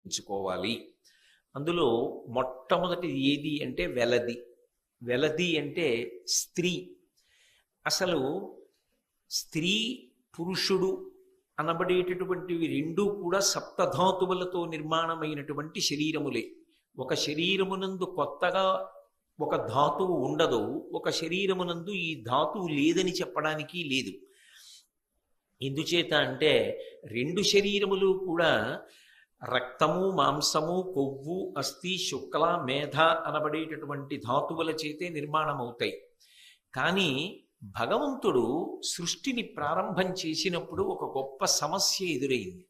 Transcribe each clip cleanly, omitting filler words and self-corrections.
ఎంచుకోవాలి. అందులో మొట్టమొదటిది ఏది అంటే వెలది. వెలది అంటే స్త్రీ. అసలు స్త్రీ పురుషుడు అనబడేటటువంటివి రెండూ కూడా సప్తధాతువులతో నిర్మాణమైనటువంటి శరీరములే. ఒక శరీరమునందు కొత్తగా ఒక ధాతువు ఉండదు, ఒక శరీరమునందు ఈ ధాతువు లేదని చెప్పడానికి లేదు. ఎందుచేత అంటే రెండు శరీరములు కూడా రక్తము, మాంసము, కొవ్వు, అస్థి, శుక్ల, మేధ అనబడేటటువంటి ధాతువుల చేతే నిర్మాణమవుతాయి. కానీ భగవంతుడు సృష్టిని ప్రారంభం చేసినప్పుడు ఒక గొప్ప సమస్య ఎదురైంది.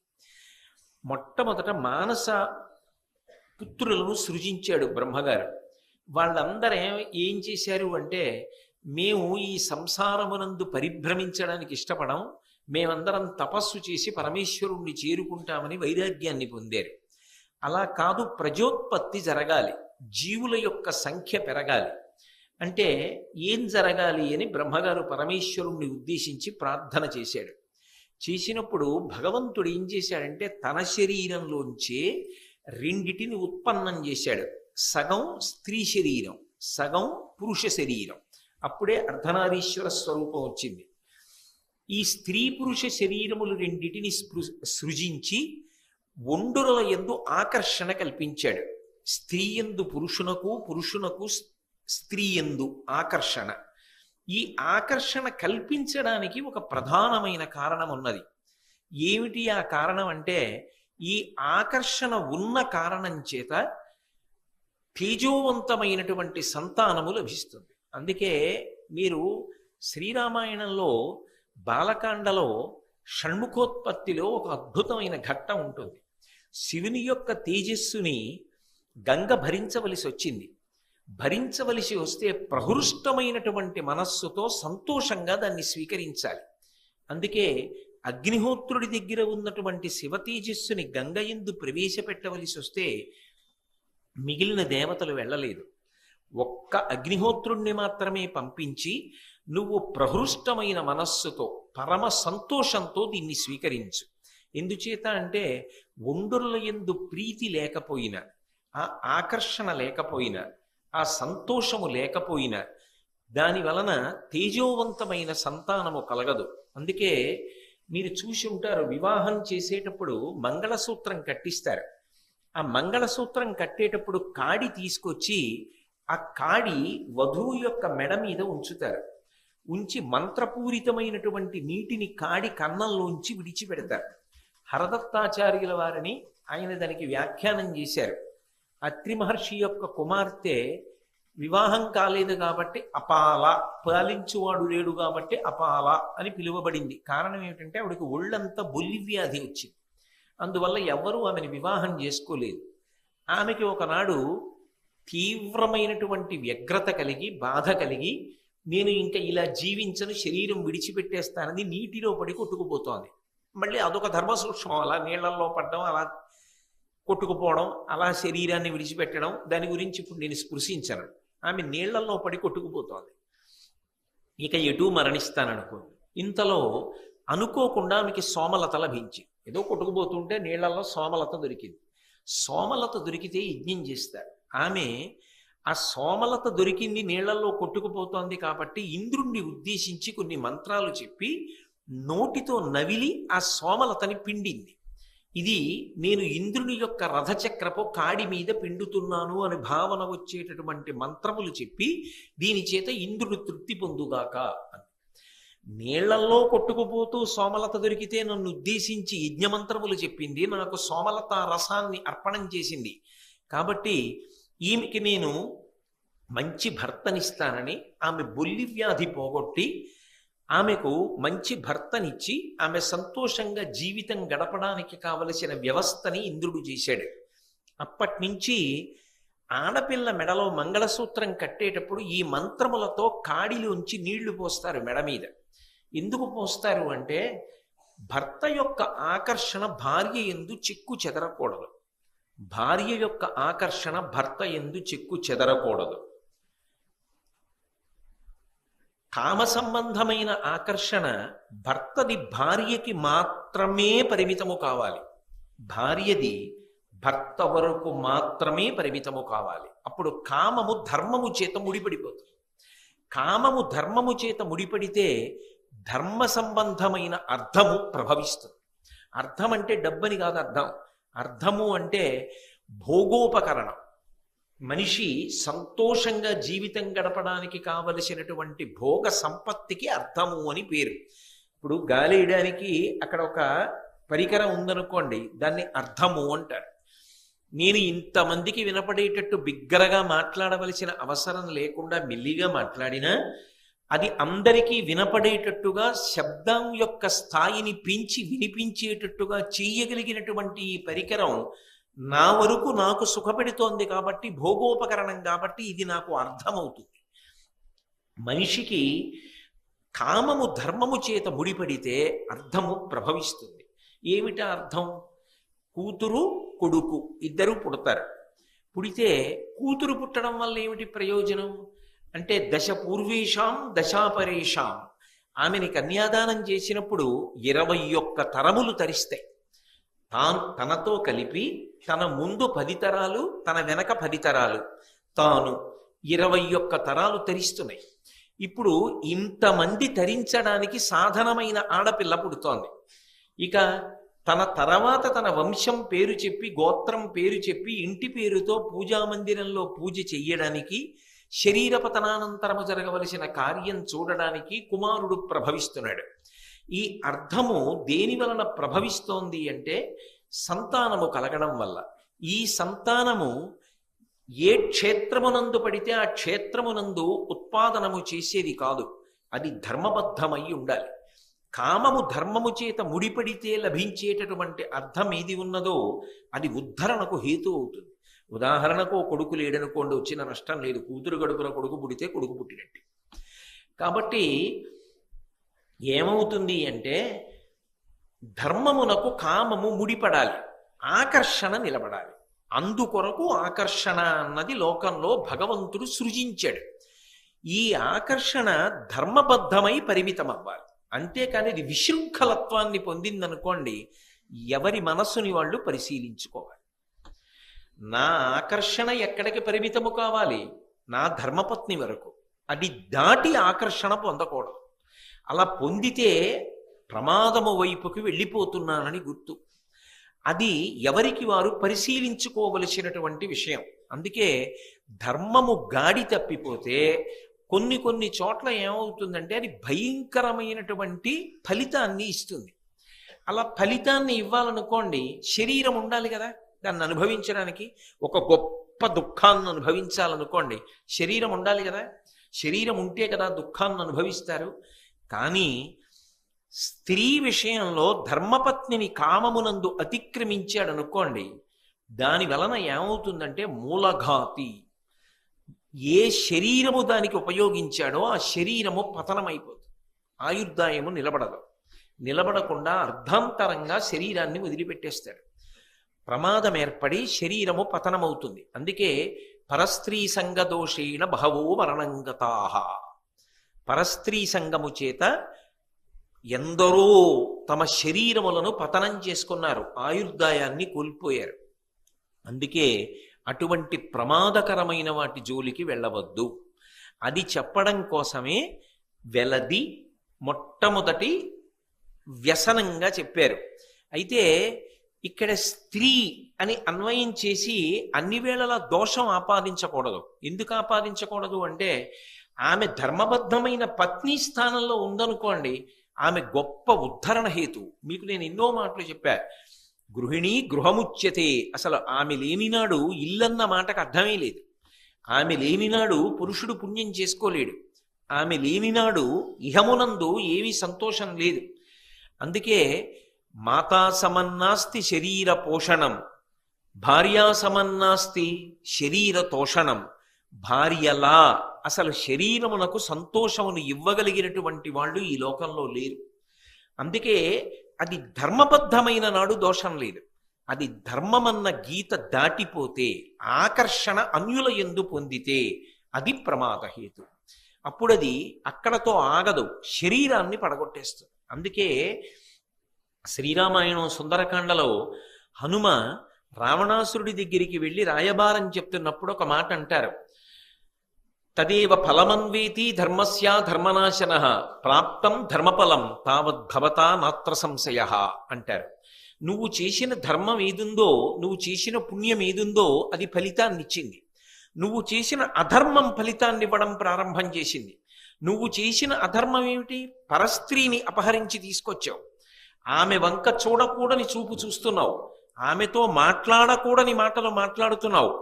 మొట్టమొదట మానస పుత్రులను సృజించాడు బ్రహ్మగారు. వాళ్ళందరూ ఏం చేశారు అంటే, మేము ఈ సంసారమునందు పరిభ్రమించడానికి ఇష్టపడం, మేమందరం తపస్సు చేసి పరమేశ్వరుణ్ణి చేరుకుంటామని వైరాగ్యాన్ని పొందారు. అలా కాదు, ప్రజోత్పత్తి జరగాలి, జీవుల యొక్క సంఖ్య పెరగాలి. అంటే ఏం జరగాలి అని బ్రహ్మగారు పరమేశ్వరుణ్ణి ఉద్దేశించి ప్రార్థన చేశాడు. చేసినప్పుడు భగవంతుడు ఏం చేశాడంటే తన శరీరంలోంచే రెండిటిని ఉత్పన్నం చేశాడు. సగం స్త్రీ శరీరం, సగం పురుష శరీరం. అప్పుడే అర్ధనారీశ్వర స్వరూపం వచ్చింది. ఈ స్త్రీ పురుష శరీరములు రెండిటిని సృజించి ఒండురల యందు ఆకర్షణ కల్పించాడు. స్త్రీ యందు పురుషునకు, పురుషునకు స్త్రీ యందు ఆకర్షణ. ఈ ఆకర్షణ కల్పించడానికి ఒక ప్రధానమైన కారణం ఉన్నది. ఏమిటి ఆ కారణం అంటే, ఈ ఆకర్షణ ఉన్న కారణం చేత తేజోవంతమైనటువంటి సంతానము లభిస్తుంది. అందుకే మీరు శ్రీరామాయణంలో బాలకాండలో షణ్ముఖోత్పత్తిలో ఒక అద్భుతమైన ఘట్టం ఉంటుంది. శివుని యొక్క తేజస్సుని గంగ భరించవలసి వచ్చింది. భరించవలసి వస్తే ప్రహృష్టమైనటువంటి మనస్సుతో సంతోషంగా దాన్ని స్వీకరించాలి. అందుకే అగ్నిహోత్రుడి దగ్గర ఉన్నటువంటి శివ తేజస్సుని గంగయందు ప్రవేశపెట్టవలసి వస్తే మిగిలిన దేవతలు వెళ్ళలేదు. ఒక్క అగ్నిహోత్రుణ్ణి మాత్రమే పంపించి, నువ్వు ప్రహృష్టమైన మనస్సుతో పరమ సంతోషంతో దీన్ని స్వీకరించు. ఎందుచేత అంటే ఒండుర్ల యందు ప్రీతి లేకపోయినా, ఆ ఆకర్షణ లేకపోయినా, ఆ సంతోషము లేకపోయినా దాని వలన తేజోవంతమైన సంతానము కలగదు. అందుకే మీరు చూసి ఉంటారు, వివాహం చేసేటప్పుడు మంగళసూత్రం కట్టిస్తారు. ఆ మంగళసూత్రం కట్టేటప్పుడు కాడి తీసుకొచ్చి ఆ కాడి వధువు యొక్క మెడ మీద ఉంచుతారు. ఉంచి మంత్రపూరితమైనటువంటి నీటిని కాడి కన్నంలోంచి విడిచిపెడతారు. హరదత్తాచార్యుల వారిని ఆయన దానికి వ్యాఖ్యానం చేశారు. అత్రి మహర్షి యొక్క కుమార్తె వివాహం కాలేదు కాబట్టి అపాల, పాలించువాడు లేడు కాబట్టి అపాల అని పిలువబడింది. కారణం ఏమిటంటే ఆవిడకి ఒళ్ళంతా బొల్లి వ్యాధి వచ్చింది. అందువల్ల ఎవ్వరూ ఆమెను వివాహం చేసుకోలేదు. ఆమెకి ఒకనాడు తీవ్రమైనటువంటి వ్యగ్రత కలిగి, బాధ కలిగి, నేను ఇంకా ఇలా జీవించను, శరీరం విడిచిపెట్టేస్తానని నీటిలో పడి కొట్టుకుపోతోంది. మళ్ళీ అదొక ధర్మ సూక్ష్మం. అలా నీళ్లలో పడ్డం, అలా కొట్టుకుపోవడం, అలా శరీరాన్ని విడిచిపెట్టడం, దాని గురించి ఇప్పుడు నేను స్పృశించను. ఆమె నీళ్లలో పడి కొట్టుకుపోతోంది. ఇక ఎటూ మరణిస్తాననుకోండి. ఇంతలో అనుకోకుండా ఆమెకి సోమలత లభించి, ఏదో కొట్టుకుపోతుంటే నీళ్లలో సోమలత దొరికింది. సోమలత దొరికితే యజ్ఞం చేస్తారు. ఆమె ఆ సోమలత దొరికింది, నీళ్లలో కొట్టుకుపోతోంది కాబట్టి ఇంద్రుణ్ణి ఉద్దేశించి కొన్ని మంత్రాలు చెప్పి నోటితో నవిలి ఆ సోమలతని పిండింది. ఇది నేను ఇంద్రుని యొక్క రథచక్రపు కాడి మీద పిండుతున్నాను అని భావన వచ్చేటటువంటి మంత్రములు చెప్పి దీని చేత ఇంద్రుడు తృప్తి పొందుగాక అని. నీళ్లల్లో కొట్టుకుపోతూ సోమలత దొరికితే నన్ను ఉద్దేశించి యజ్ఞమంత్రములు చెప్పింది, నాకు సోమలత రసాన్ని అర్పణం చేసింది. కాబట్టి ఈమెకి నేను మంచి భర్తనిస్తానని ఆమె బొల్లి వ్యాధి పోగొట్టి ఆమెకు మంచి భర్తనిచ్చి ఆమె సంతోషంగా జీవితం గడపడానికి కావలసిన వ్యవస్థని ఇంద్రుడు చేశాడు. అప్పటి నుంచి ఆడపిల్ల మెడలో మంగళసూత్రం కట్టేటప్పుడు ఈ మంత్రములతో కాడిలోంచి నీళ్లు పోస్తారు మెడ మీద. ఎందుకు పోస్తారు అంటే, భర్త యొక్క ఆకర్షణ భార్య యందు చెక్కు చెదరకూడదు, భార్య యొక్క ఆకర్షణ భర్త యందు చెక్కు చెదరకూడదు. కామ సంబంధమైన ఆకర్షణ భర్తది భార్యకి మాత్రమే పరిమితము కావాలి, భార్యది భర్త వరకు మాత్రమే పరిమితము కావాలి. అప్పుడు కామము ధర్మము చేత ముడిపడిపోతుంది. కామము ధర్మము చేత ముడిపడితే ధర్మ సంబంధమైన అర్థము ప్రభవిస్తుంది. అర్థం అంటే డబ్బని కాదు అర్థం. అర్థము అంటే భోగోపకరణం. మనిషి సంతోషంగా జీవితం గడపడానికి కావలసినటువంటి భోగ సంపత్తికి అర్థము అని పేరు. ఇప్పుడు గాలి వేయడానికి అక్కడ ఒక పరికరం ఉందనుకోండి, దాన్ని అర్థము అంటారు. నేను ఇంతమందికి వినపడేటట్టు బిగ్గరగా మాట్లాడవలసిన అవసరం లేకుండా మెల్లిగా మాట్లాడినా అది అందరికీ వినపడేటట్టుగా శబ్దం యొక్క స్థాయిని పెంచి వినిపించేటట్టుగా చేయగలిగినటువంటి ఈ పరికరం నా వరకు నాకు సుఖపెడుతోంది కాబట్టి, భోగోపకరణం కాబట్టి ఇది నాకు అర్థమవుతుంది. మనిషికి కామము ధర్మము చేత ముడిపడితే అర్థము ప్రభవిస్తుంది. ఏమిటా అర్థం? కూతురు కొడుకు ఇద్దరు పుడతారు. పుడితే కూతురు పుట్టడం వల్ల ఏమిటి ప్రయోజనం అంటే, దశ పూర్వేషాం దశాపరేషాం, ఆమెని కన్యాదానం చేసినప్పుడు 21 తరములు తరిస్తాయి. తనతో కలిపి తన ముందు 10 తరాలు, తన వెనక 10 తరాలు, తాను 21 తరాలు తరిస్తున్నాయి. ఇప్పుడు ఇంతమంది తరించడానికి సాధనమైన ఆడపిల్ల పుడుతోంది. ఇక తన తర్వాత తన వంశం పేరు చెప్పి, గోత్రం పేరు చెప్పి, ఇంటి పేరుతో పూజామందిరంలో పూజ చెయ్యడానికి, శరీర పతనానంతరము జరగవలసిన కార్యం చూడడానికి కుమారుడు ప్రభవిస్తున్నాడు. ఈ అర్థము దేని వలన ప్రభవిస్తోంది అంటే సంతానము కలగడం వల్ల. ఈ సంతానము ఏ క్షేత్రమునందు పడితే ఆ క్షేత్రమునందు ఉత్పాదనము చేసేది కాదు, అది ధర్మబద్ధమై ఉండాలి. కామము ధర్మము చేత ముడిపడితే లభించేటటువంటి అర్థం ఏది ఉన్నదో అది ఉద్ధరణకు హేతు అవుతుంది. ఉదాహరణకు కొడుకు లేడనుకోండి, వచ్చిన నష్టం లేదు. కూతురు గడుపున కొడుకు పుడితే కొడుకు పుట్టినట్టు. కాబట్టి ఏమవుతుంది అంటే ధర్మమునకు కామము ముడిపడాలి, ఆకర్షణ నిలబడాలి. అందుకొరకు ఆకర్షణ అన్నది లోకంలో భగవంతుడు సృజించాడు. ఈ ఆకర్షణ ధర్మబద్ధమై పరిమితం అవ్వాలి. అంతేకాని ఇది విశృంఖలత్వాన్ని పొందిందనుకోండి, ఎవరి మనస్సుని వాళ్ళు పరిశీలించుకోవాలి. నా ఆకర్షణ ఎక్కడికి పరిమితము కావాలి? నా ధర్మపత్ని వరకు. అది దాటి ఆకర్షణ పొందకూడదు. అలా పొందితే ప్రమాదము వైపుకి వెళ్ళిపోతున్నానని గుర్తు. అది ఎవరికి వారు పరిశీలించుకోవలసినటువంటి విషయం. అందుకే ధర్మము గాడి తప్పిపోతే కొన్ని చోట్ల ఏమవుతుందంటే అది భయంకరమైనటువంటి ఫలితాన్ని ఇస్తుంది. అలా ఫలితాన్ని ఇవ్వాలనుకోండి, శరీరం ఉండాలి కదా దాన్ని అనుభవించడానికి. ఒక గొప్ప దుఃఖాన్ని అనుభవించాలనుకోండి, శరీరం ఉండాలి కదా. శరీరం ఉంటే కదా దుఃఖాన్ని అనుభవిస్తారు. కానీ స్త్రీ విషయంలో ధర్మపత్నిని కామమునందు అతిక్రమించాడనుకోండి, దాని వలన ఏమవుతుందంటే మూలఘాతి. ఏ శరీరము దానికి ఉపయోగించాడో ఆ శరీరము పతనమైపోతుంది. ఆయుర్దాయము నిలబడదు. నిలబడకుండా అర్ధాంతరంగా శరీరాన్ని వదిలిపెట్టేస్తాడు. ప్రమాదం ఏర్పడి శరీరము పతనమవుతుంది. అందుకే పరస్త్రీ సంగదోషేణ బహవో మరణంగతాః. పరస్త్రీ సంగము చేత ఎందరో తమ శరీరములను పతనం చేసుకున్నారు, ఆయుర్దాయాన్ని కోల్పోయారు. అందుకే అటువంటి ప్రమాదకరమైన వాటి జోలికి వెళ్ళవద్దు. అది చెప్పడం కోసమే వెలది మొట్టమొదటి వ్యసనంగా చెప్పారు. అయితే ఇక్కడ స్త్రీ అని అన్వయం చేసి అన్ని వేళలా దోషం ఆపాదించకూడదు. ఎందుకు ఆపాదించకూడదు అంటే ఆమె ధర్మబద్ధమైన పత్ని స్థానంలో ఉందనుకోండి, ఆమె గొప్ప ఉద్ధరణ హేతు. మీకు నేను ఎన్నో మాటలు చెప్పా. గృహిణి గృహముచ్యతే. అసలు ఆమె లేనినాడు ఇల్లన్న మాటకు అర్థమే లేదు. ఆమె లేనినాడు పురుషుడు పుణ్యం చేసుకోలేడు. ఆమె లేనినాడు ఇహమునందు ఏమీ సంతోషం లేదు. అందుకే మాతా సమన్నాస్తి శరీర పోషణం, భార్యా సమన్నాస్తి శరీర తోషణం. భార్యలా అసలు శరీరమునకు సంతోషమును ఇవ్వగలిగినటువంటి వాళ్ళు ఈ లోకంలో లేరు. అందుకే అది ధర్మబద్ధమైన నాడు దోషం లేదు. అది ధర్మమన్న గీత దాటిపోతే, ఆకర్షణ అన్యుల యందు పొందితే అది ప్రమాదహేతు. అప్పుడది అక్కడతో ఆగదు, శరీరాన్ని పడగొట్టేస్తుంది. అందుకే శ్రీరామాయణం సుందరకాండలో హనుమ రావణాసురుడి దగ్గరికి వెళ్ళి రాయబారం చెప్తున్నప్పుడు ఒక మాట అంటారు, తదేవ ఫలమన్వేతి ధర్మస్య ధర్మనాశన ప్రాప్తం ధర్మఫలం తావద్భవతా నాత్ర సంశయ అంటారు. నువ్వు చేసిన ధర్మం ఏదుందో, నువ్వు చేసిన పుణ్యం ఏదుందో అది ఫలితాన్నిచ్చింది. నువ్వు చేసిన అధర్మం ఫలితాన్ని ఇవ్వడం ప్రారంభం చేసింది. నువ్వు చేసిన అధర్మం ఏమిటి? పరస్త్రీని అపహరించి తీసుకొచ్చావు. ఆమె వంక చూడకూడని చూపు చూస్తున్నావు. ఆమెతో మాట్లాడకూడని మాటలు మాట్లాడుతున్నావు.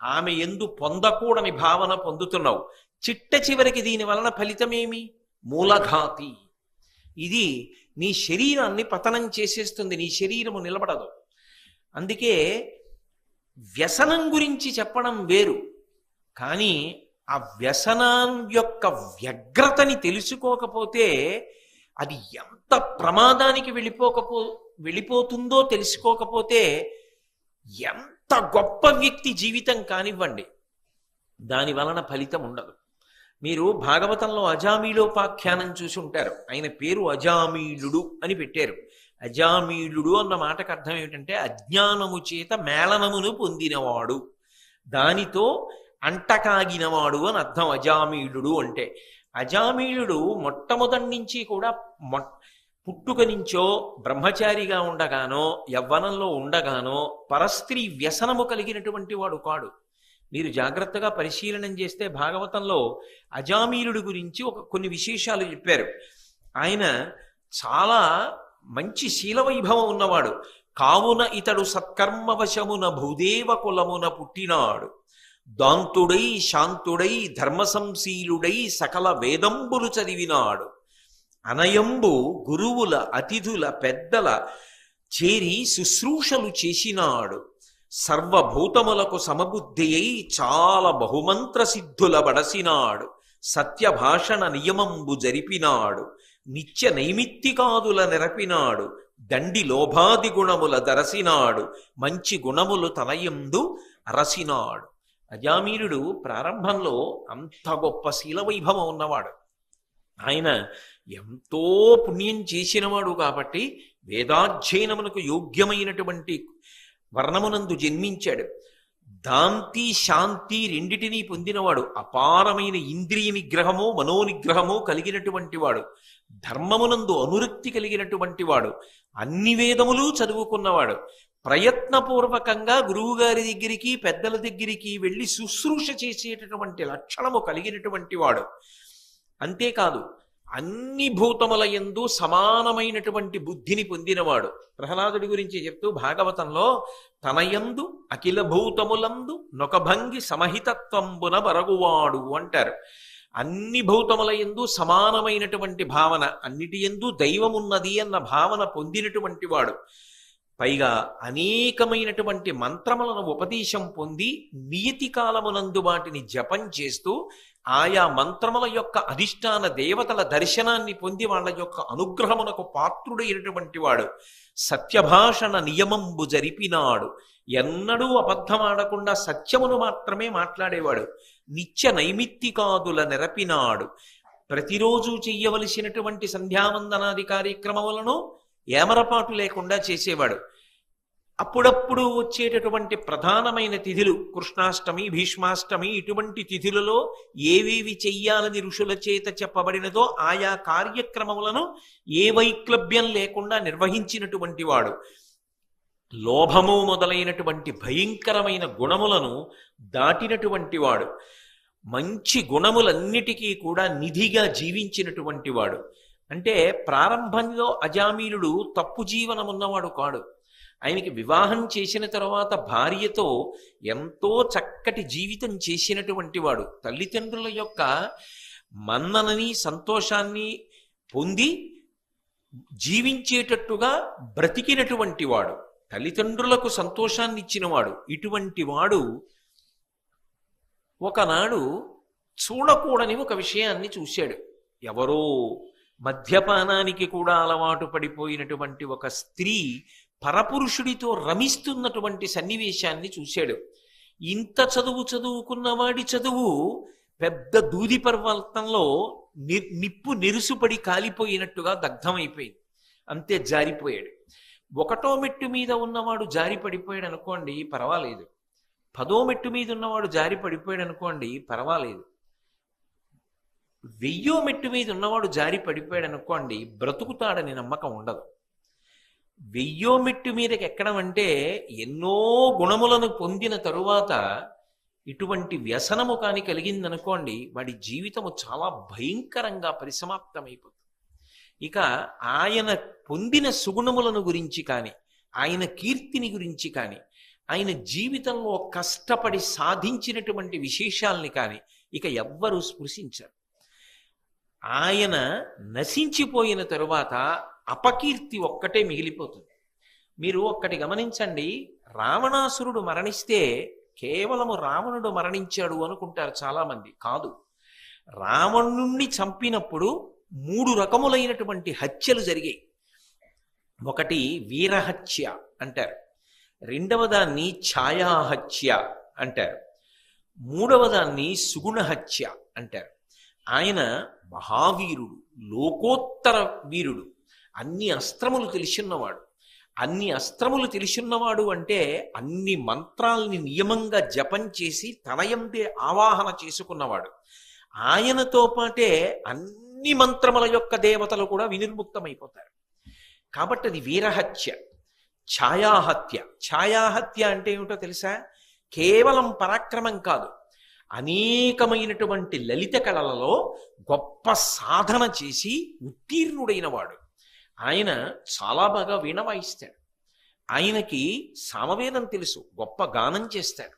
ఆమె ఎందు పొందకూడని భావన పొందుతున్నావు. చిట్ట చివరికి దీని వలన ఫలితమేమి? మూలఘాతి. ఇది నీ శరీరాన్ని పతనం చేసేస్తుంది. నీ శరీరము నిలబడదు. అందుకే వ్యసనం గురించి చెప్పడం వేరు, కానీ ఆ వ్యసనం యొక్క వ్యగ్రతని తెలుసుకోకపోతే అది ఎంత ప్రమాదానికి వెళ్ళిపోతుందో తెలుసుకోకపోతే ఎంత గొప్ప వ్యక్తి జీవితం కానివ్వండి, దాని వలన ఫలితం ఉండదు. మీరు భాగవతంలో అజామీలోపాఖ్యానం చూసి ఉంటారు. ఆయన పేరు అజామీలుడు అని పెట్టారు. అజామీలుడు అన్న మాటకు అర్థం ఏమిటంటే అజ్ఞానము చేత మేళనమును పొందినవాడు, దానితో అంటకాగినవాడు అని అర్థం అజామీలుడు అంటే. అజామీలుడు మొట్టమొదటి నుంచి కూడా పుట్టుక నుంచో బ్రహ్మచారిగా ఉండగానో యవ్వనంలో ఉండగానో పరస్త్రీ వ్యసనము కలిగినటువంటి వాడు కాడు. మీరు జాగ్రత్తగా పరిశీలనం చేస్తే భాగవతంలో అజామీలుడి గురించి కొన్ని విశేషాలు చెప్పారు. ఆయన చాలా మంచి శీలవైభవం ఉన్నవాడు. కావున ఇతడు సత్కర్మవశమున భూదేవ కులమున పుట్టినాడు. దాంతుడై శాంతుడై ధర్మసంశీలుడై సకల వేదంబులు చదివినాడు. అనయంబు గురువుల అతిథుల పెద్దల చేరి శుశ్రూషలు చేసినాడు. సర్వభూతములకు సమబుద్ధి అయి చాలా బహుమంత్ర సిద్ధుల బడసినాడు. సత్యభాషణ నియమంబు జరిపినాడు. నిత్య నైమిత్తికాదుల నెరపినాడు. దండి లోభాది గుణముల దరసినాడు. మంచి గుణములు తనయందు అరసినాడు. అజామీలుడు ప్రారంభంలో అంత గొప్ప శీలవైభవం ఉన్నవాడు. ఆయన ఎంతో పుణ్యం చేసినవాడు కాబట్టి వేదాధ్యయనమునకు యోగ్యమైనటువంటి వర్ణమునందు జన్మించాడు. దాంతి శాంతి రెండిటినీ పొందినవాడు. అపారమైన ఇంద్రియ నిగ్రహము మనోనిగ్రహము కలిగినటువంటి వాడు. ధర్మమునందు అనురక్తి కలిగినటువంటి వాడు. అన్ని వేదములు చదువుకున్నవాడు. ప్రయత్నపూర్వకంగా గురువుగారి దగ్గరికి పెద్దల దగ్గరికి వెళ్ళి శుశ్రూష చేసేటటువంటి లక్షణము కలిగినటువంటి వాడు. అంతేకాదు అన్ని భూతముల యందు సమానమైనటువంటి బుద్ధిని పొందినవాడు. ప్రహ్లాదుడి గురించి చెప్తూ భాగవతంలో తనయందు అఖిల భూతములందు నొకభంగి సమహితత్వంబున బరగువాడు అంటారు. అన్ని భూతముల యందు సమానమైనటువంటి భావన, అన్నిటి యందు దైవమున్నది అన్న భావన పొందినటువంటి వాడు. పైగా అనేకమైనటువంటి మంత్రములను ఉపదేశం పొంది నియతి కాలమునందు వాటిని జపం చేస్తూ ఆయా మంత్రముల యొక్క అధిష్టాన దేవతల దర్శనాన్ని పొంది వాళ్ళ యొక్క అనుగ్రహమునకు పాత్రుడైనటువంటి వాడు. సత్యభాషణ నియమంబు జరిపినాడు. ఎన్నడూ అబద్ధమాడకుండా సత్యమును మాత్రమే మాట్లాడేవాడు. నిత్య నైమిత్తికాదుల నెరపినాడు. ప్రతిరోజు చెయ్యవలసినటువంటి సంధ్యావందనాది కార్యక్రమములను ఏమరపాటు లేకుండా చేసేవాడు. అప్పుడప్పుడు వచ్చేటటువంటి ప్రధానమైన తిథులు కృష్ణాష్టమి, భీష్మాష్టమి, ఇటువంటి తిథులలో ఏవేవి చెయ్యాలని ఋషుల చేత చెప్పబడినదో ఆయా కార్యక్రమములను ఏ వైక్లభ్యం లేకుండా నిర్వహించినటువంటి వాడు. లోభము మొదలైనటువంటి భయంకరమైన గుణములను దాటినటువంటి వాడు. మంచి గుణములన్నిటికీ కూడా నిధిగా జీవించినటువంటి వాడు. అంటే ప్రారంభంలో అజామీలుడు తప్పు జీవనం ఉన్నవాడు కాడు. ఆయనకి వివాహం చేసిన తర్వాత భార్యతో ఎంతో చక్కటి జీవితం చేసినటువంటి వాడు. తల్లిదండ్రుల యొక్క మన్ననని సంతోషాన్ని పొంది జీవించేటట్టుగా బ్రతికినటువంటి వాడు. తల్లిదండ్రులకు సంతోషాన్ని ఇచ్చినవాడు. ఇటువంటి వాడు ఒకనాడు చూడకూడని ఒక విషయాన్ని చూశాడు. ఎవరో మద్యపానానికి కూడా అలవాటు పడిపోయినటువంటి ఒక స్త్రీ పరపురుషుడితో రమిస్తున్నటువంటి సన్నివేశాన్ని చూశాడు. ఇంత చదువుకున్నవాడి చదువు పెద్ద దూది పర్వతంలో నిప్పు నెరుసుపడి కాలిపోయినట్టుగా దగ్ధమైపోయింది. అంతే జారిపోయాడు. ఒకటో మెట్టు మీద ఉన్నవాడు జారి పడిపోయాడు అనుకోండి, పర్వాలేదు. 10వ మెట్టు మీద ఉన్నవాడు జారి పడిపోయాడు అనుకోండి, పర్వాలేదు. 1000వ మెట్టు మీద ఉన్నవాడు జారి పడిపోయాడు అనుకోండి, బ్రతుకుతాడని నమ్మకం ఉండదు. 1000వ మెట్టు మీదకి ఎక్కడం అంటే ఎన్నో గుణములను పొందిన తరువాత ఇటువంటి వ్యసనము కాని కలిగిందనుకోండి, వాడి జీవితము చాలా భయంకరంగా పరిసమాప్తమైపోతుంది. ఇక ఆయన పొందిన సుగుణములను గురించి కానీ, ఆయన కీర్తిని గురించి కానీ, ఆయన జీవితంలో కష్టపడి సాధించినటువంటి విశేషాల్ని కానీ ఇక ఎవ్వరూ స్పృశించరు. ఆయన నశించిపోయిన తరువాత అపకీర్తి ఒక్కటే మిగిలిపోతుంది. మీరు ఒక్కటి గమనించండి, రావణాసురుడు మరణిస్తే కేవలము రావణుడు మరణించాడు అనుకుంటారు చాలామంది. కాదు, రావణుణ్ణి చంపినప్పుడు 3 రకములైనటువంటి హత్యలు జరిగాయి. ఒకటి వీరహత్య అంటారు, రెండవ దాన్ని ఛాయాహత్య అంటారు, మూడవ దాన్ని సుగుణహత్య అంటారు. ఆయన మహావీరుడు, లోకోత్తర వీరుడు, అన్ని అస్త్రములు తెలిసిన్నవాడు. అన్ని అస్త్రములు తెలిసిన్నవాడు అంటే అన్ని మంత్రాల్ని నియమంగా జపం చేసి తనయందే ఆవాహన చేసుకున్నవాడు. ఆయనతో పాటే అన్ని మంత్రముల యొక్క దేవతలు కూడా వినిర్ముక్తమైపోతారు. కాబట్టి అది వీరహత్య. ఛాయాహత్య, ఛాయాహత్య అంటే ఏమిటో తెలుసా? కేవలం పరాక్రమం కాదు, అనేకమైనటువంటి లలిత కళలలో గొప్ప సాధన చేసి ఉత్తీర్ణుడైన వాడు. ఆయన చాలా బాగా వీణ వాయిస్తాడు, ఆయనకి సామవేదం తెలుసు, గొప్ప గానం చేస్తాడు,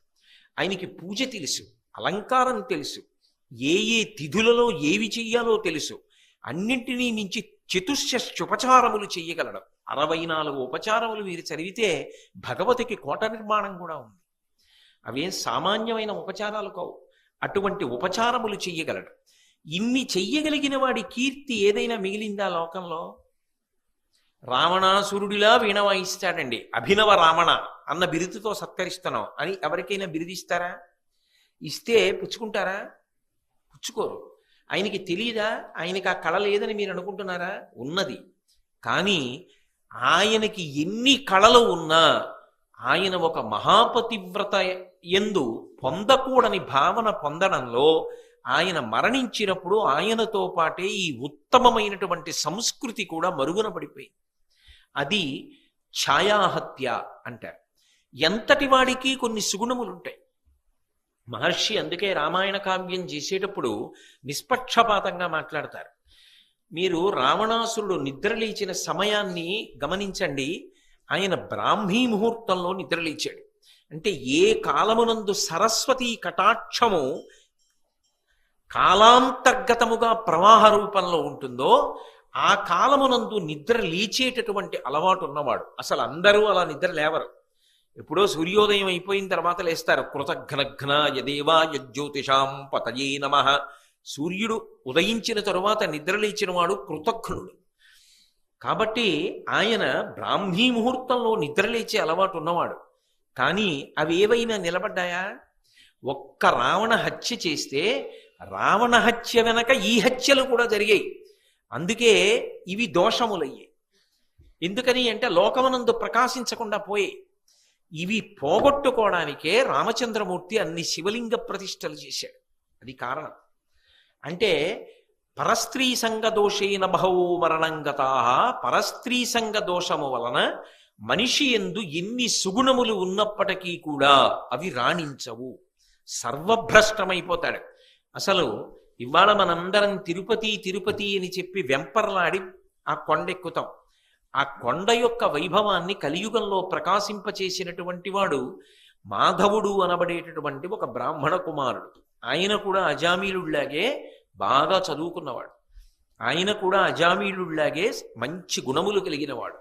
ఆయనకి పూజ తెలుసు, అలంకారం తెలుసు, ఏ ఏ తిథులలో ఏవి చెయ్యాలో తెలుసు, అన్నింటినీ మించి చతుషష్ట్యుపచారములు చెయ్యగలడు. 64 ఉపచారములు మీరు చదివితే భగవతికి కోట నిర్మాణం కూడా ఉంది. అవేం సామాన్యమైన ఉపచారాలు కావు, అటువంటి ఉపచారములు చెయ్యగలడు. ఇన్ని చెయ్యగలిగిన వాడి కీర్తి ఏదైనా మిగిలిందా లోకంలో? రావణాసురుడిలా వీణ వాయిస్తాడండి, అభినవ రావణ అన్న బిరుదుతో సత్కరిస్తున్నాం అని ఎవరికైనా బిరుదిస్తారా? ఇస్తే పుచ్చుకుంటారా? పుచ్చుకోరు. ఆయనకి తెలియదా? ఆయనకి ఆ కళ లేదని మీరు అనుకుంటున్నారా? ఉన్నది. కానీ ఆయనకి ఎన్ని కళలు ఉన్నా ఆయన ఒక మహాపతివ్రత యందు పొందకూడని భావన పొందడంలో ఆయన మరణించినప్పుడు ఆయనతో పాటే ఈ ఉత్తమమైనటువంటి సంస్కృతి కూడా మరుగున పడిపోయింది. అది ఛాయాహత్య అంటారు. ఎంతటి వాడికి కొన్ని సుగుణములు ఉంటాయి. మహర్షి అందుకే రామాయణ కావ్యం చేసేటప్పుడు నిష్పక్షపాతంగా మాట్లాడతారు. మీరు రావణాసురుడు నిద్రలేచిన సమయాన్ని గమనించండి. ఆయన బ్రాహ్మీ ముహూర్తంలో నిద్రలేచాడు. అంటే ఏ కాలమునందు సరస్వతీ కటాక్షము కాలాంతర్గతముగా ప్రవాహ రూపంలో ఉంటుందో ఆ కాలమునందు నిద్ర లేచేటటువంటి అలవాటు ఉన్నవాడు. అసలు అందరూ అలా నిద్ర లేవరు. ఎప్పుడో సూర్యోదయం అయిపోయిన తర్వాత లేస్తారు. కృతఘ్నఘ్న యదేవా యజ్యోతిషాం పతయే నమః. సూర్యుడు ఉదయించిన తరువాత నిద్రలేచిన వాడు కృతఘ్నుడు. కాబట్టి ఆయన బ్రాహ్మీ ముహూర్తంలో నిద్రలేచే అలవాటు ఉన్నవాడు. కానీ అవి ఏవైనా నిలబడ్డాయా? ఒక్క రావణ హత్య చేస్తే రావణ హత్య వెనక ఈ హత్యలు కూడా జరిగాయి. అందుకే ఇవి దోషములయ్యాయి. ఎందుకని అంటే లోకమునందు ప్రకాశించకుండా పోయాయి. ఇవి పోగొట్టుకోవడానికే రామచంద్రమూర్తి అన్ని శివలింగ ప్రతిష్టలు చేశాడు. అది కారణం. అంటే పరస్త్రీ సంగ దోషేన బహవో మరణంగతా. పరస్త్రీ సంగ దోషము వలన మనిషి యందు ఎన్ని సుగుణములు ఉన్నప్పటికీ కూడా అవి రాణించవు, సర్వభ్రష్టమైపోతాడు. అసలు ఇవాళ మనందరం తిరుపతి తిరుపతి అని చెప్పి వెంపర్లాడి ఆ కొండెక్కుతాం. ఆ కొండ యొక్క వైభవాన్ని కలియుగంలో ప్రకాశింపచేసినటువంటి వాడు మాధవుడు అనబడేటటువంటి ఒక బ్రాహ్మణ కుమారుడు. ఆయన కూడా అజామీలుడిలాగే బాగా చదువుకున్నవాడు. ఆయన కూడా అజామీలుడిలాగే మంచి గుణములు కలిగినవాడు.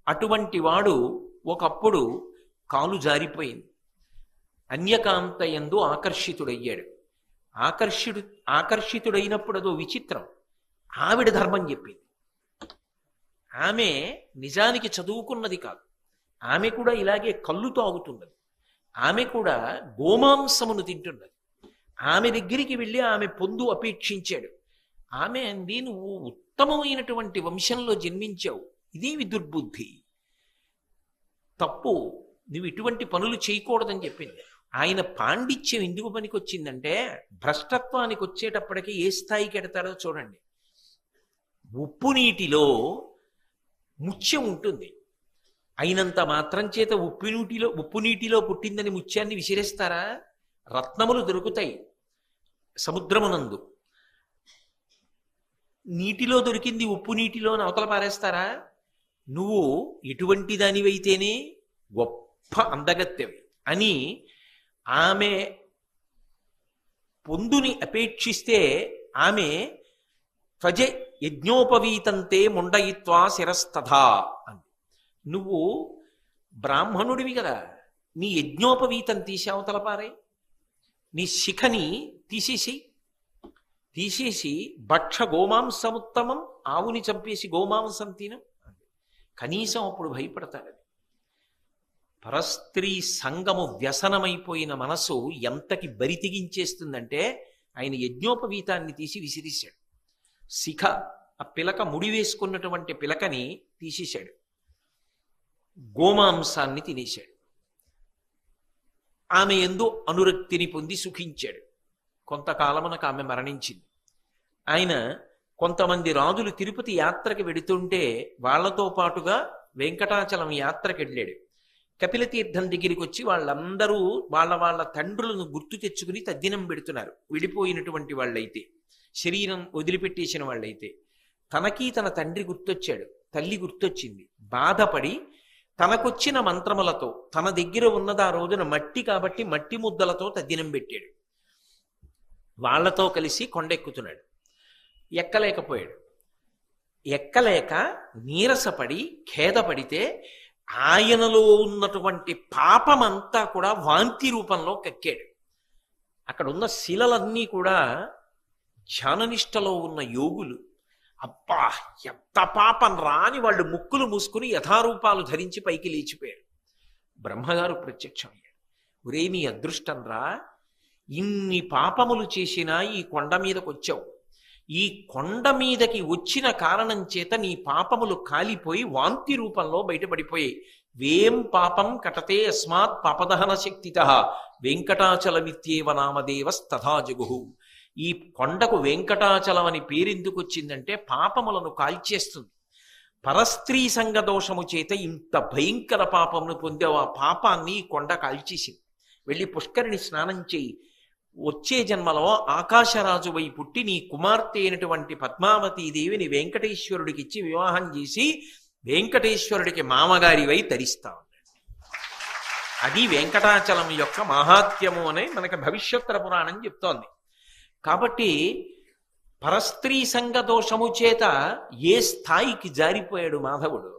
అటువంటి వాడు ఒకప్పుడు కాలు జారిపోయింది. అన్యకాంతయందు ఆకర్షితుడయ్యాడు. ఆకర్షితుడైనప్పుడు అదో విచిత్రం. ఆవిడ ధర్మం చెప్పింది. ఆమె నిజానికి చదువుకున్నది కాదు. ఆమె కూడా ఇలాగే కళ్ళు తాగుతున్నది. ఆమె కూడా గోమాంసమును తింటున్నది. ఆమె దగ్గరికి వెళ్ళి ఆమె పొందు అపేక్షించాడు. ఆమె అంది, నువ్వు ఉత్తమమైనటువంటి వంశంలో జన్మించావు, ఇదేమి దుర్బుద్ధి, తప్పు, నువ్వు ఇటువంటి పనులు చేయకూడదని చెప్పింది. ఆయన పాండిత్యం ఎందుకు పనికొచ్చిందంటే భ్రష్టత్వానికి వచ్చేటప్పటికి ఏ స్థాయికి ఎడతాడో చూడండి. ఉప్పు నీటిలో ముత్యం ఉంటుంది, అయినంత మాత్రం చేత ఉప్పు నీటిలో పుట్టిందని ముత్యాన్ని విసిరేస్తారా? రత్నములు దొరుకుతాయి సముద్రమునందు, నీటిలో దొరికింది ఉప్పు నీటిలో అవతల పారేస్తారా? నువ్వు ఎటువంటి దానివైతేనే గొప్ప అందగత్తెవి అని ఆమె పొందుని అపేక్షిస్తే ఆమె త్వజ యజ్ఞోపవీతంతే ముండయిత్వా శిరస్తథా అంది. నువ్వు బ్రాహ్మణుడివి కదా, నీ యజ్ఞోపవీతం తీసి అవతల పారే, నీ శిఖని తీసేసి భక్ష గోమాంసముత్తమం, ఆవుని చంపేసి గోమాంసం తినం. కనీసం అప్పుడు భయపడతాడని. పరస్త్రీ సంగము వ్యసనమైపోయిన మనసు ఎంతకి బరి తెగించేస్తుందంటే ఆయన యజ్ఞోపవీతాన్ని తీసి విసిరిశాడు. శిఖ, ఆ పిలక ముడి వేసుకున్నటువంటి పిలకని తీసేశాడు, గోమాంసాన్ని తినేశాడు. ఆమె యందు అనురక్తిని పొంది సుఖించాడు. కొంతకాలమునకు ఆమె మరణించింది. ఆయన కొంతమంది రాజులు తిరుపతి యాత్రకి వెడుతుంటే వాళ్లతో పాటుగా వెంకటాచలం యాత్రకి వెళ్ళాడు. కపిలతీర్థం దగ్గరికి వచ్చి వాళ్ళందరూ వాళ్ళ తండ్రులను గుర్తు తెచ్చుకుని తద్దినం పెడుతున్నారు. విడిపోయినటువంటి వాళ్ళైతే, శరీరం వదిలిపెట్టేసిన వాళ్ళైతే. తనకి తన తండ్రి గుర్తొచ్చాడు, తల్లి గుర్తొచ్చింది. బాధపడి తనకొచ్చిన మంత్రములతో, తన దగ్గర ఉన్నది ఆ రోజున మట్టి కాబట్టి మట్టి ముద్దలతో తద్దినం పెట్టాడు. వాళ్లతో కలిసి కొండెక్కుతున్నాడు. ఎక్కలేకపోయాడు. ఎక్కలేక నీరసపడి ఖేదపడితే ఆయనలో ఉన్నటువంటి పాపమంతా కూడా వాంతి రూపంలో కక్కాడు. అక్కడ ఉన్న శిలలన్నీ కూడా ధ్యాననిష్టలో ఉన్న యోగులు. అబ్బా ఎంత పాపం రాని వాళ్ళు ముక్కులు మూసుకుని యథారూపాలు ధరించి పైకి లేచిపోయారు. బ్రహ్మగారు ప్రత్యక్షమయ్యాడు. ఒరే నీ అదృష్టం రా, ఇన్ని పాపములు చేసినా ఈ కొండ మీదకి వచ్చావు. ఈ కొండ మీదకి వచ్చిన కారణం చేత నీ పాపములు కాలిపోయి వాంతి రూపంలో బయటపడిపోయాయి. వేం పాపం కటతే అస్మాత్ పాపదహన శక్తితః వెంకటాచలమిత్యేవ నామదేవస్తథా జగుహు. ఈ కొండకు వెంకటాచలం అని పేరెందుకు వచ్చిందంటే పాపములను కాల్చేస్తుంది. పరస్త్రీ సంగ దోషము చేత ఇంత భయంకర పాపమును పొందావు. ఆ పాపాన్ని ఈ కొండ కాల్చేసింది. వెళ్ళి పుష్కరిణి స్నానం చేయి. వచ్చే జన్మలో ఆకాశరాజు వై పుట్టి నీ కుమార్తె అయినటువంటి పద్మావతీదేవిని వెంకటేశ్వరుడికి ఇచ్చి వివాహం చేసి వెంకటేశ్వరుడికి మామగారి వై తరిస్తా ఉన్నాడు. అది వెంకటాచలం యొక్క మహాత్మ్యము అని మనకి భవిష్యోత్తర పురాణం చెప్తోంది. కాబట్టి పరస్త్రీ సంగ దోషము చేత ఏ స్థాయికి జారిపోయాడు మాధవుడు.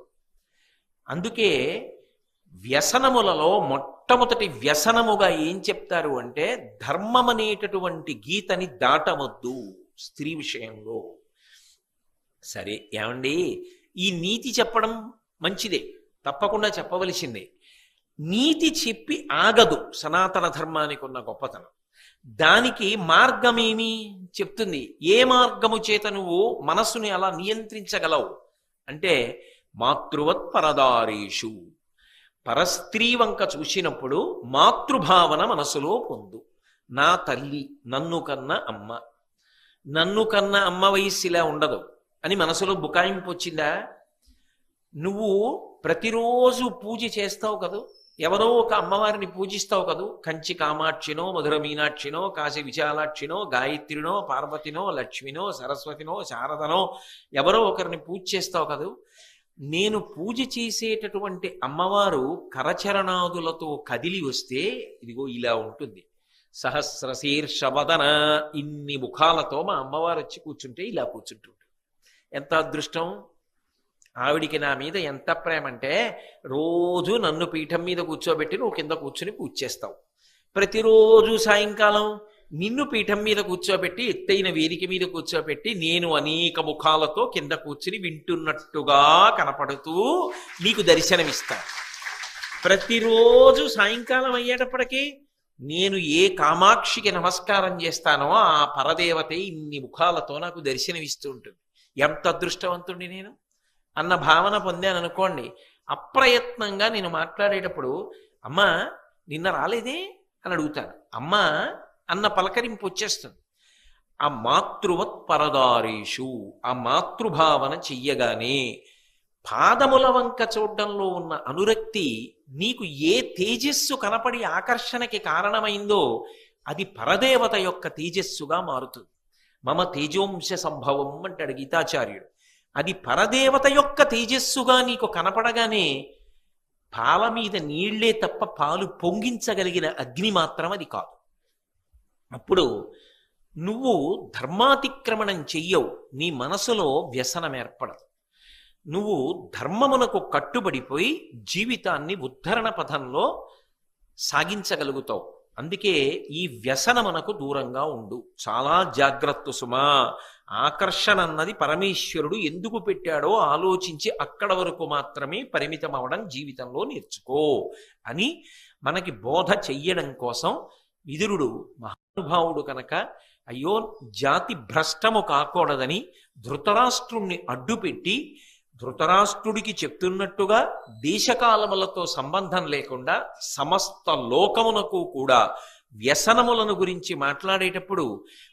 అందుకే వ్యసనములలో మొట్టమొదటి వ్యసనముగా ఏం చెప్తారు అంటే ధర్మం అనేటటువంటి గీతని దాటవద్దు స్త్రీ విషయంలో. సరే ఏమండి, ఈ నీతి చెప్పడం మంచిదే, తప్పకుండా చెప్పవలసిందే. నీతి చెప్పి ఆగదు సనాతన ధర్మానికి ఉన్న గొప్పతనం. దానికి మార్గమేమి చెప్తుంది. ఏ మార్గము చేత నువ్వు మనస్సుని అలా నియంత్రించగలవు అంటే మాతృవత్ పరదారేషు, పరస్త్రీ వంక చూసినప్పుడు మాతృభావన మనసులో పొందు. నా తల్లి, నన్ను కన్న అమ్మ, నన్ను కన్న అమ్మ వయస్సు ఇలా ఉండదు అని మనసులో బుకాయింపు వచ్చిందా? నువ్వు ప్రతిరోజు పూజ చేస్తావు కదూ, ఎవరో ఒక అమ్మవారిని పూజిస్తావు కదూ. కంచి కామాక్షినో, మధుర మీనాక్షినో, కాశీ విశాలాక్షినో, గాయత్రినో, పార్వతినో, లక్ష్మినో, సరస్వతినో, శారదనో ఎవరో ఒకరిని పూజ చేస్తావు కదూ. నేను పూజ చేసేటటువంటి అమ్మవారు కరచరణాదులతో కదిలి వస్తే ఇదిగో ఇలా ఉంటుంది. సహస్రశీర్షవదన, ఇన్ని ముఖాలతో మా అమ్మవారు వచ్చి కూర్చుంటే ఇలా కూర్చుంటుంటాడు. ఎంత అదృష్టం! ఆవిడికి నా మీద ఎంత ప్రేమ అంటే రోజు నన్ను పీఠం మీద కూర్చోబెట్టి నువ్వు కింద కూర్చుని పూజ చేస్తావు. ప్రతిరోజు సాయంకాలం నిన్ను పీఠం మీద కూర్చోబెట్టి ఎత్తైన వేదిక మీద కూర్చోబెట్టి నేను అనేక ముఖాలతో కింద కూర్చుని వింటున్నట్టుగా కనపడుతూ నీకు దర్శనమిస్తాను. ప్రతిరోజు సాయంకాలం అయ్యేటప్పటికీ నేను ఏ కామాక్షికి నమస్కారం చేస్తానో ఆ పరదేవతే ఇన్ని ముఖాలతో నాకు దర్శనమిస్తూ ఉంటుంది. ఎంత అదృష్టవంతుడిని నేను అన్న భావన పొందాను అనుకోండి. అప్రయత్నంగా నేను మాట్లాడేటప్పుడు అమ్మా నిన్న రాలేదే అని అడుగుతాను. అమ్మా అన్న పలకరింపు వచ్చేస్తుంది. ఆ మాతృవత్ పరదారేషు, ఆ మాతృభావన చెయ్యగానే పాదముల వంక చూడడంలో ఉన్న అనురక్తి నీకు ఏ తేజస్సు కనపడి ఆకర్షణకి కారణమైందో అది పరదేవత యొక్క తేజస్సుగా మారుతుంది. మమ తేజోంశ సంభవం అంటాడు గీతాచార్యుడు. అది పరదేవత యొక్క తేజస్సుగా నీకు కనపడగానే పాల మీద నీళ్లే తప్ప పాలు పొంగించగలిగిన అగ్ని మాత్రం అది కాదు. అప్పుడు నువ్వు ధర్మాతిక్రమణం చెయ్యవు, నీ మనసులో వ్యసనం ఏర్పడదు. నువ్వు ధర్మమునకు కట్టుబడిపోయి జీవితాన్ని ఉద్ధరణ పథంలో సాగించగలుగుతావు. అందుకే ఈ వ్యసనమునకు దూరంగా ఉండు. చాలా జాగ్రత్త సుమా. ఆకర్షణ అన్నది పరమేశ్వరుడు ఎందుకు పెట్టాడో ఆలోచించి అక్కడ వరకు మాత్రమే పరిమితం అవడం జీవితంలో నేర్చుకో అని మనకి బోధ చెయ్యడం కోసం విదురుడు మహానుభావుడు కనుక అయ్యో జాతి భ్రష్టము కాకూడదని ధృతరాష్ట్రుణ్ణి అడ్డుపెట్టి ధృతరాష్ట్రుడికి చెప్తున్నట్టుగా దేశకాలములతో సంబంధం లేకుండా సమస్త లోకమునకు కూడా వ్యసనములను గురించి మాట్లాడేటప్పుడు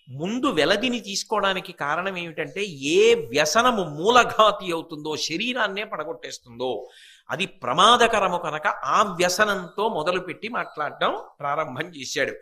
ముందు వెలదిని తీసుకోవడానికి కారణం ఏమిటంటే ఏ వ్యసనము మూలఘాతి అవుతుందో, శరీరాన్నే పడగొట్టేస్తుందో అది ప్రమాదకరము కనుక ఆ వ్యసనంతో మొదలుపెట్టి మాట్లాడడం ప్రారంభం చేశాడు.